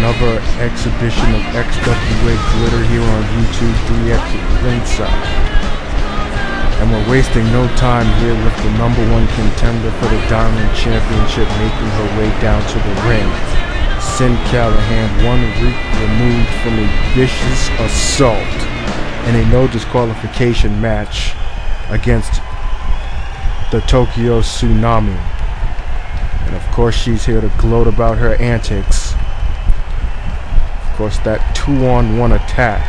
another exhibition of XWA glitter here on YouTube 3X Ringside. And we're wasting no time here with the #1 contender for the Diamond Championship making her way down to the ring. Callahan, 1 week removed from a vicious assault in a no disqualification match against the Tokyo Tsunami. And of course she's here to gloat about her antics. Of course that 2-on-1 attack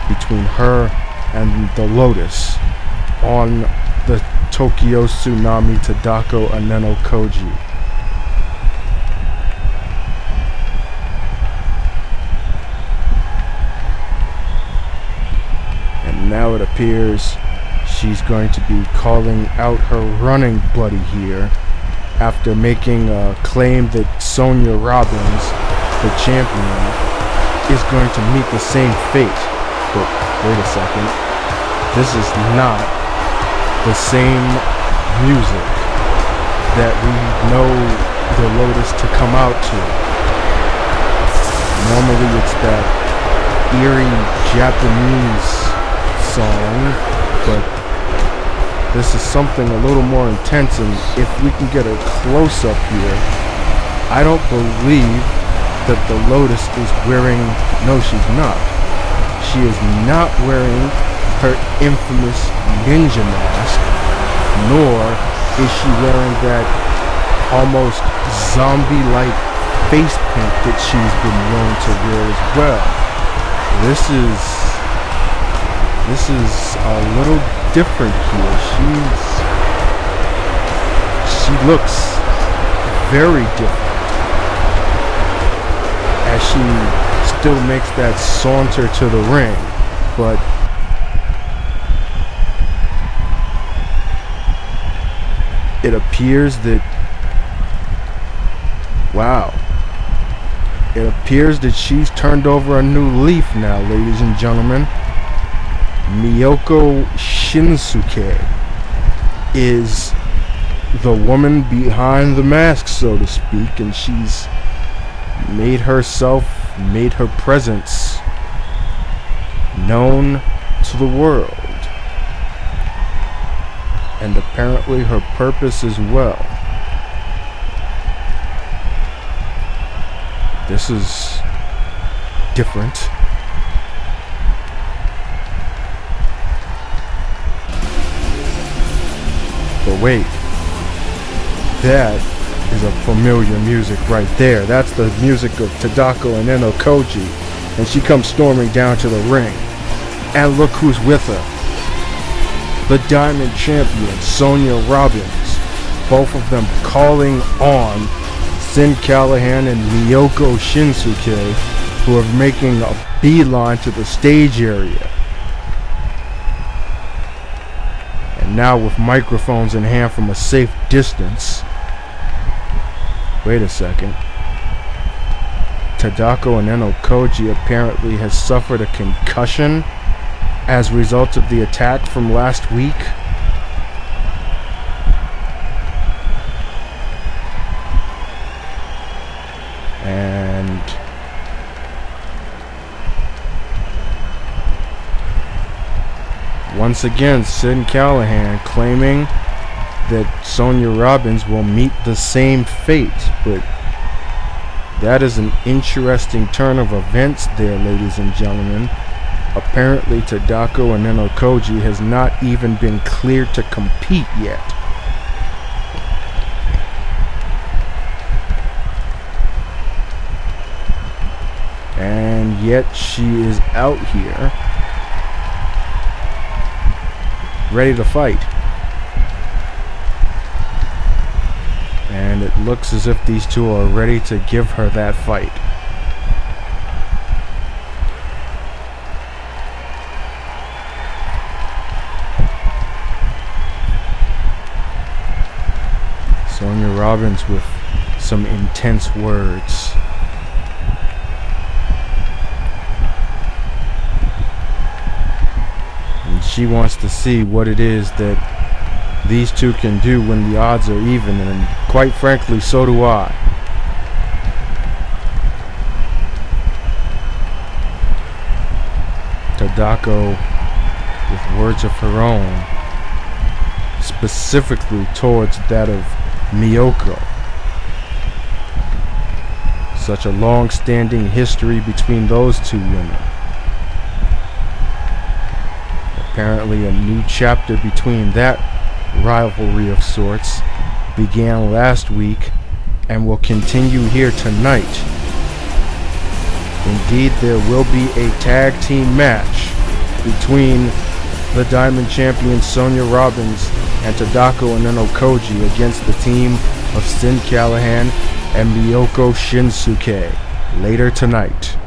between her and the Lotus on the Tokyo Tsunami Tadako Anenokoji. And now it appears she's going to be calling out her running buddy here after making a claim that Sonya Robbins, the champion, is going to meet the same fate. But wait a second, this is not the same music that we know the Lotus to come out to. Normally it's that eerie Japanese song, but this is something a little more intense, and if we can get a close-up here, I don't believe that the Lotus is wearing, no she's not. She is not wearing her infamous ninja mask, nor is she wearing that almost zombie-like face paint that she's been known to wear as well. This is a little different here. She looks very different as she still makes that saunter to the ring, but it appears that, wow, it appears that she's turned over a new leaf now, ladies and gentlemen. Miyoko Shinsuke is the woman behind the mask, so to speak, and she's made her presence known to the world, and apparently her purpose as well. This is different. But wait, that is a familiar music right there. That's the music of Tadako and Anenokoji, and she comes storming down to the ring. And look who's with her. The Diamond Champion, Sonya Robbins. Both of them calling on Callahan and Miyoko Shinsuke, who are making a beeline to the stage area. Now with microphones in hand from a safe distance. Wait a second. Tadako Anenokoji apparently has suffered a concussion as a result of the attack from last week. And once again, Callahan claiming that Sonya Robbins will meet the same fate, but that is an interesting turn of events there, ladies and gentlemen. Apparently, Tadako Anenokoji has not even been cleared to compete yet. And yet she is out here ready to fight. And it looks as if these two are ready to give her that fight. Sonya Robbins with some intense words. And she wants to see what it is that these two can do when the odds are even, and quite frankly, so do I. Tadako with words of her own, specifically towards that of Miyoko. Such a long-standing history between those two women. Apparently a new chapter between that rivalry of sorts began last week and will continue here tonight. Indeed, there will be a tag team match between the Diamond Champions Sonya Robbins and Tadako Anenokoji against the team of Sin Callahan and Miyoko Shinsuke later tonight.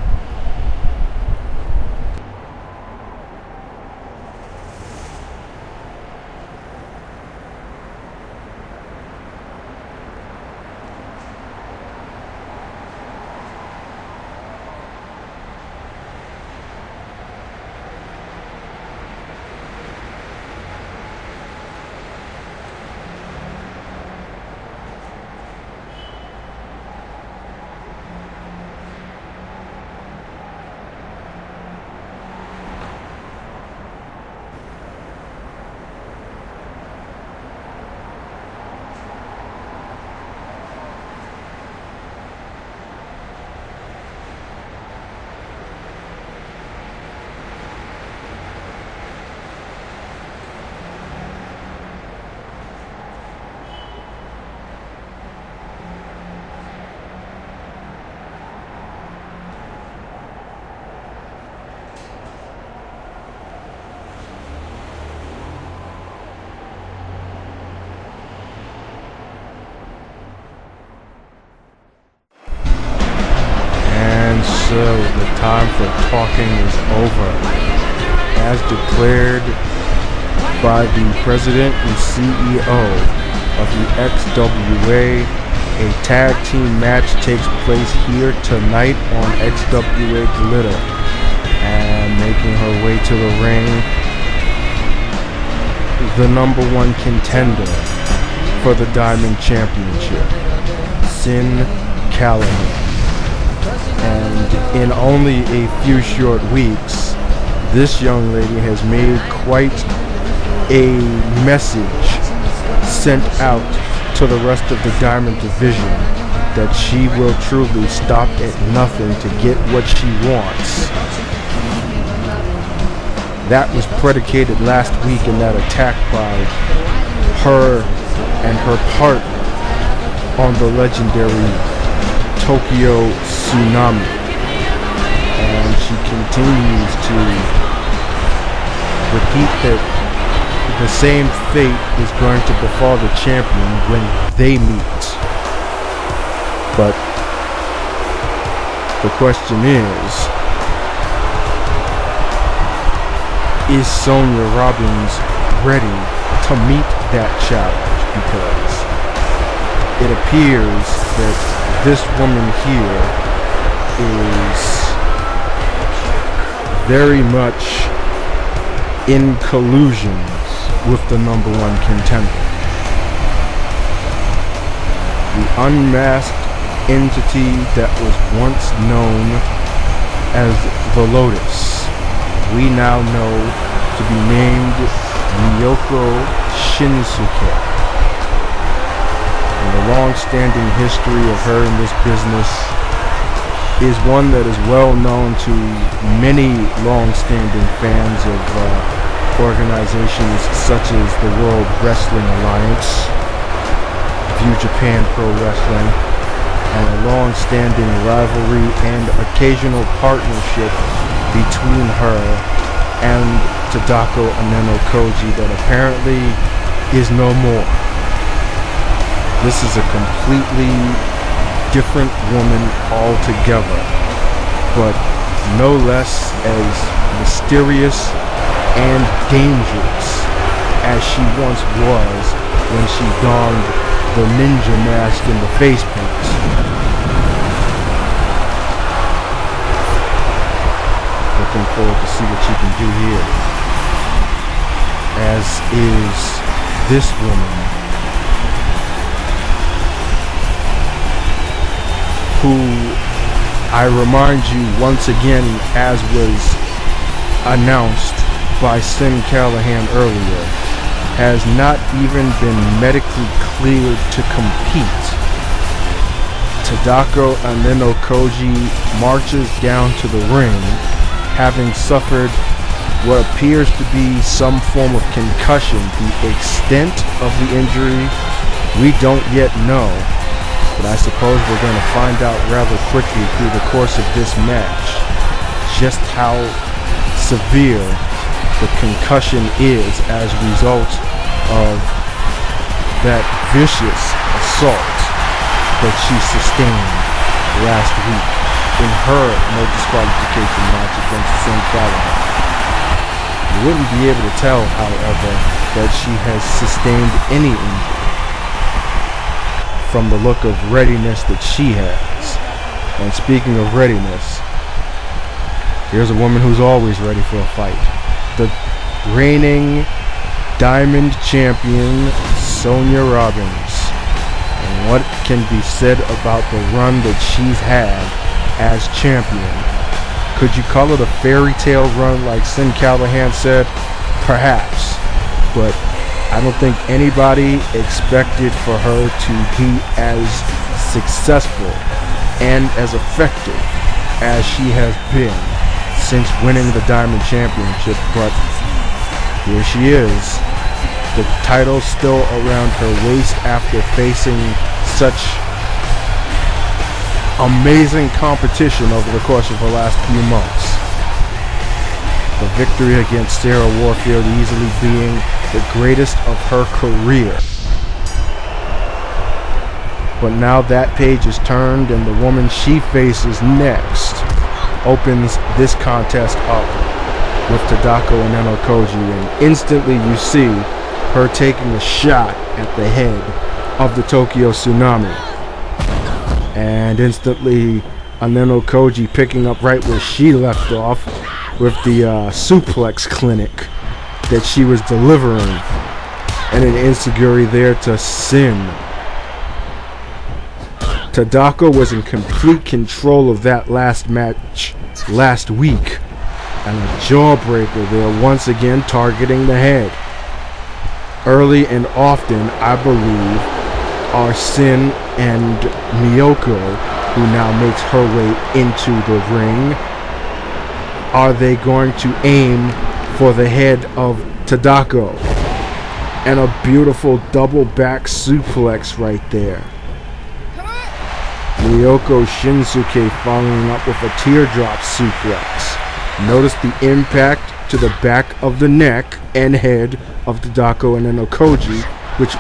So the time for talking is over. As declared by the president and CEO of the XWA, a tag team match takes place here tonight on XWA Glitter. And making her way to the ring, the #1 contender for the Diamond Championship, Sin Callahan. And in only a few short weeks, this young lady has made quite a message sent out to the rest of the Diamond division that she will truly stop at nothing to get what she wants. That was predicated last week in that attack by her and her partner on the legendary Tokyo Tsunami, and she continues to repeat that the same fate is going to befall the champion when they meet. But the question is Sonya Robbins ready to meet that challenge? Because it appears that this woman here is very much in collusion with the #1 contender. The unmasked entity that was once known as the Lotus, we now know to be named Miyoko Shinsuke. The long-standing history of her in this business is one that is well known to many long-standing fans of organizations such as the World Wrestling Alliance, New Japan Pro Wrestling, and a long-standing rivalry and occasional partnership between her and Tadako Anenokoji that apparently is no more. This is a completely different woman altogether, but no less as mysterious and dangerous as she once was when she donned the ninja mask and the face paint. Looking forward to see what she can do here, as is this woman, who, I remind you once again, as was announced by Sin Callahan earlier, has not even been medically cleared to compete. Tadako Anenokoji marches down to the ring, having suffered what appears to be some form of concussion. The extent of the injury we don't yet know, but I suppose we're going to find out rather quickly through the course of this match just how severe the concussion is as a result of that vicious assault that she sustained last week in her no disqualification match against Sin Callahan. You wouldn't be able to tell, however, that she has sustained any injury from the look of readiness that she has. And speaking of readiness, here's a woman who's always ready for a fight. The reigning Diamond Champion, Sonya Robbins. And what can be said about the run that she's had as champion? Could you call it a fairy tale run like Sin Callahan said? Perhaps. But I don't think anybody expected for her to be as successful and as effective as she has been since winning the Diamond Championship. But here she is. The title still around her waist after facing such amazing competition over the course of the last few months. The victory against Sarah Warfield easily being the greatest of her career. But now that page is turned, and the woman she faces next opens this contest up with Tadako and Anenokoji, and instantly you see her taking a shot at the head of the Tokyo Tsunami. And instantly Anenokoji picking up right where she left off with the suplex clinic that she was delivering, and an enziguri there to Sin. Tadako was in complete control of that last match last week, and a jawbreaker there once again targeting the head. Early and often, I believe, are Sin and Miyoko, who now makes her way into the ring. Are they going to aim for the head of Tadako? And a beautiful double back suplex right there. Miyoko Shinsuke following up with a teardrop suplex. Notice the impact to the back of the neck and head of Tadako and Anenokoji, which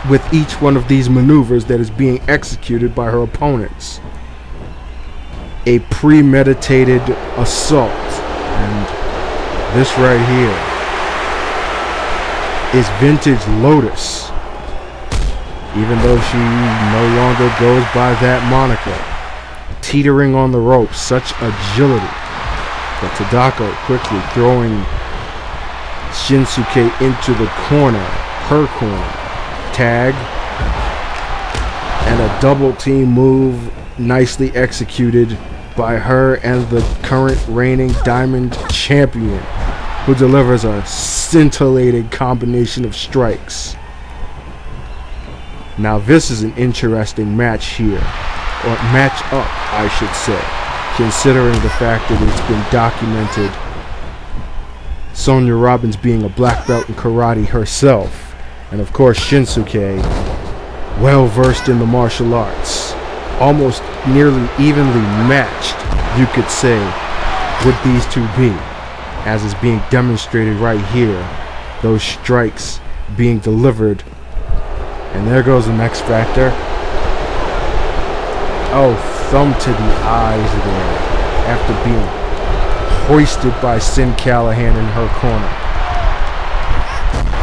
with each one of these maneuvers that is being executed by her opponents. A premeditated assault. And this right here is vintage Lotus. Even though she no longer goes by that moniker. Teetering on the ropes, such agility. But Tadako quickly throwing Shinsuke into the corner, her corner. Tag. And a double team move nicely executed by her and the current reigning Diamond Champion, who delivers a scintillating combination of strikes. Now this is an interesting match here, or match up I should say, considering the fact that it's been documented Sonya Robbins being a black belt in karate herself, and of course Shinsuke, well versed in the martial arts, almost nearly evenly matched, you could say, would these two be, as is being demonstrated right here, those strikes being delivered. And there goes the next factor. Oh, thumb to the eyes there, after being hoisted by Sin Callahan in her corner.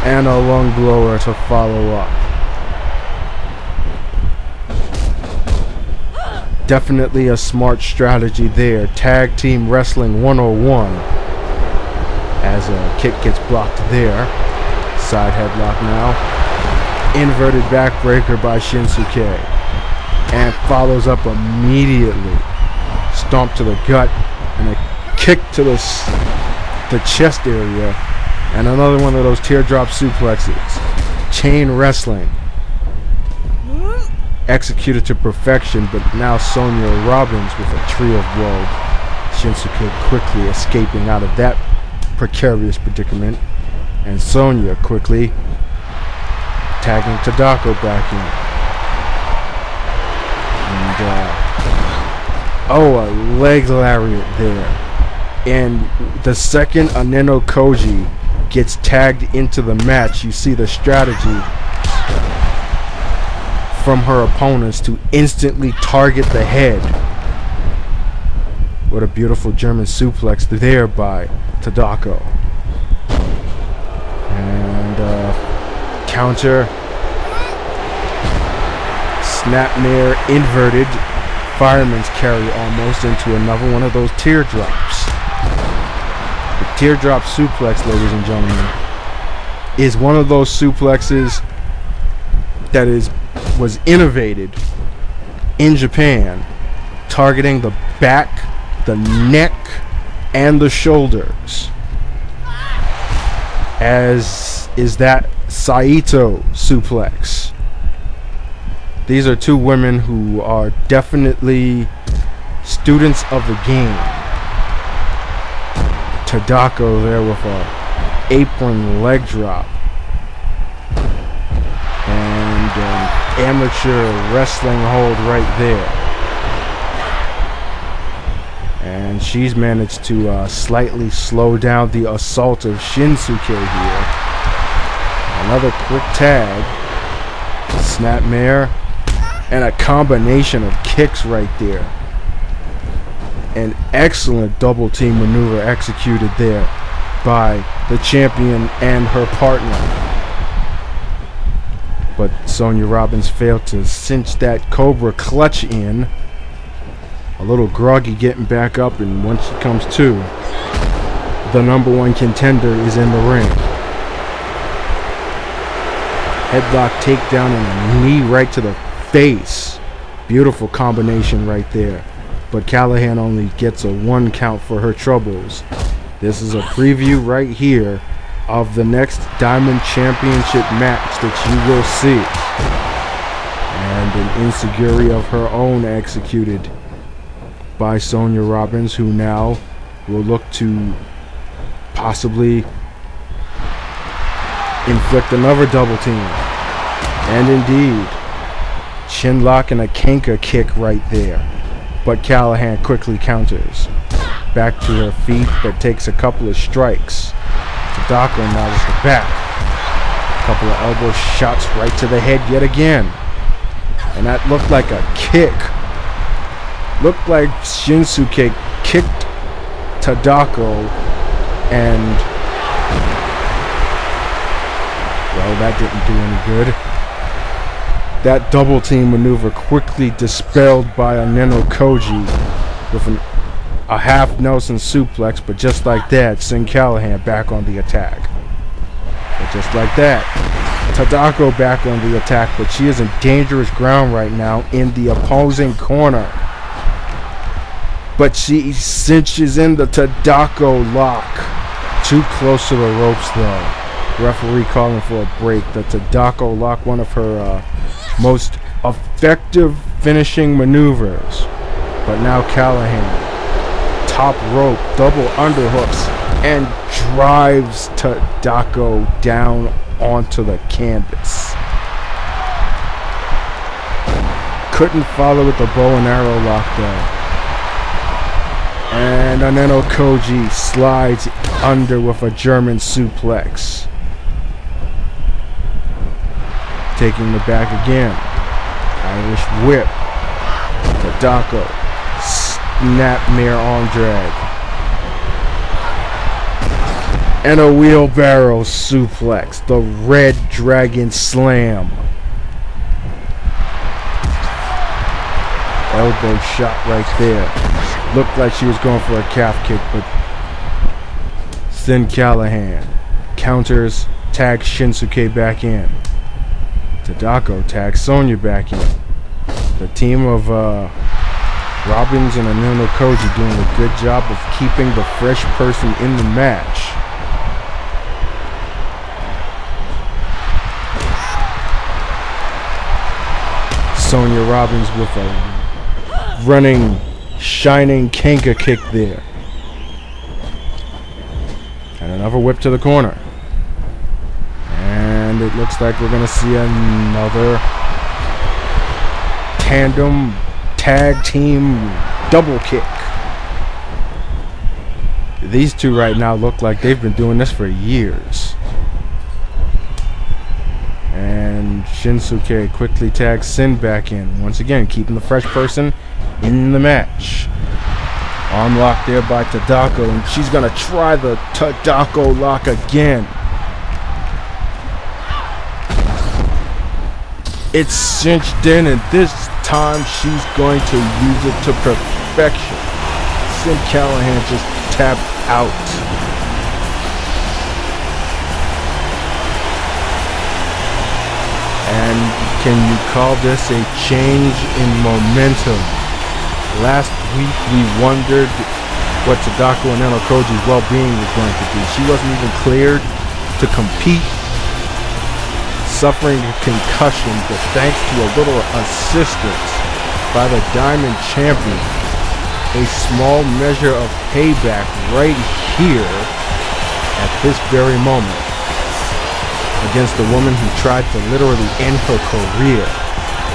And a lung blower to follow up. Definitely a smart strategy there. Tag Team Wrestling 101. As a kick gets blocked there. Side headlock now. Inverted backbreaker by Shinsuke. And follows up immediately. Stomp to the gut. And a kick to the the chest area, and another one of those teardrop suplexes. Chain wrestling. Executed to perfection, but now Sonya Robbins with a tree of woe. Shinsuke quickly escaping out of that precarious predicament, and Sonya quickly tagging Tadako back in. And a leg lariat there. And the second Anenokoji gets tagged into the match, you see the strategy from her opponents to instantly target the head. What a beautiful German suplex there by Tadako. And counter. Snapmare inverted. Fireman's carry almost into another one of those teardrops. The teardrop suplex, ladies and gentlemen, is one of those suplexes that was innovated in Japan, targeting the back, the neck, and the shoulders, as is that Saito suplex. These are two women who are definitely students of the game. Tadako there with a apron leg drop. And an amateur wrestling hold right there. And she's managed to slightly slow down the assault of Shinsuke here. Another quick tag. Snapmare. And a combination of kicks right there. An excellent double team maneuver executed there by the champion and her partner. But Sonya Robbins failed to cinch that Cobra clutch in. A little groggy getting back up, and once she comes to, the #1 contender is in the ring. Headlock takedown and a knee right to the face. Beautiful combination right there. But Callahan only gets a 1 count for her troubles. This is a preview right here of the next Diamond Championship match that you will see. And an enziguri of her own executed by Sonya Robbins, who now will look to possibly inflict another double team. And indeed, chinlock and a Kenka kick right there. But Callahan quickly counters. Back to her feet, but takes a couple of strikes. Tadako now with the back. A couple of elbow shots right to the head yet again. And that looked like a kick. Looked like Shinsuke kicked Tadako, and well, that didn't do any good. That double team maneuver quickly dispelled by Anenokoji with a half Nelson suplex, but just like that, send Callahan back on the attack. But just like that, Tadako back on the attack, but she is in dangerous ground right now in the opposing corner. But she cinches in the Tadako lock. Too close to the ropes though. Referee calling for a break. The Tadako lock, one of her most effective finishing maneuvers. But now Callahan, top rope, double underhooks, and drives Tadako down onto the canvas. Couldn't follow with the bow and arrow lock though. And Anenokoji slides under with a German suplex. Taking the back again. Irish whip. Tadako. Snapmare arm drag. And a wheelbarrow suplex. The Red Dragon Slam. Elbow shot right there. Looked like she was going for a calf kick, but then Callahan counters, tags Shinsuke back in. Tadako tags Sonya back in. The team of Robbins and Anenokoji doing a good job of keeping the fresh person in the match. Sonya Robbins with a running, shining Kanka kick there. And another whip to the corner. And it looks like we're going to see another tandem tag team double kick. These two right now look like they've been doing this for years. And Shinsuke quickly tags Sin back in. Once again, keeping the fresh person in the match. Arm lock there by Tadako, and she's going to try the Tadako lock again. It's cinched in, and this time she's going to use it to perfection. Sin Callahan just tapped out. And can you call this a change in momentum? Last week we wondered what Tadako and Anenokoji's well-being was going to be. She wasn't even cleared to compete, suffering a concussion, but thanks to a little assistance by the Diamond Champion, a small measure of payback right here at this very moment against the woman who tried to literally end her career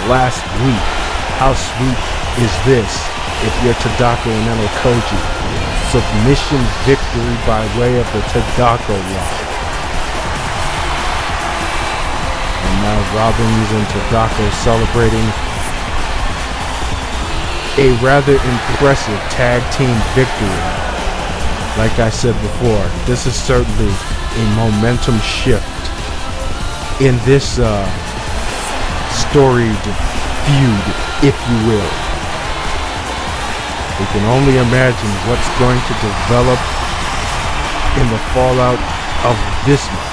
last week. How sweet is this if you're Tadako and Anenokoji? Submission victory by way of the Tadako lock. And now Robbins and Tadako celebrating a rather impressive tag team victory. Like I said before, this is certainly a momentum shift in this storied feud, if you will. We can only imagine what's going to develop in the fallout of this match.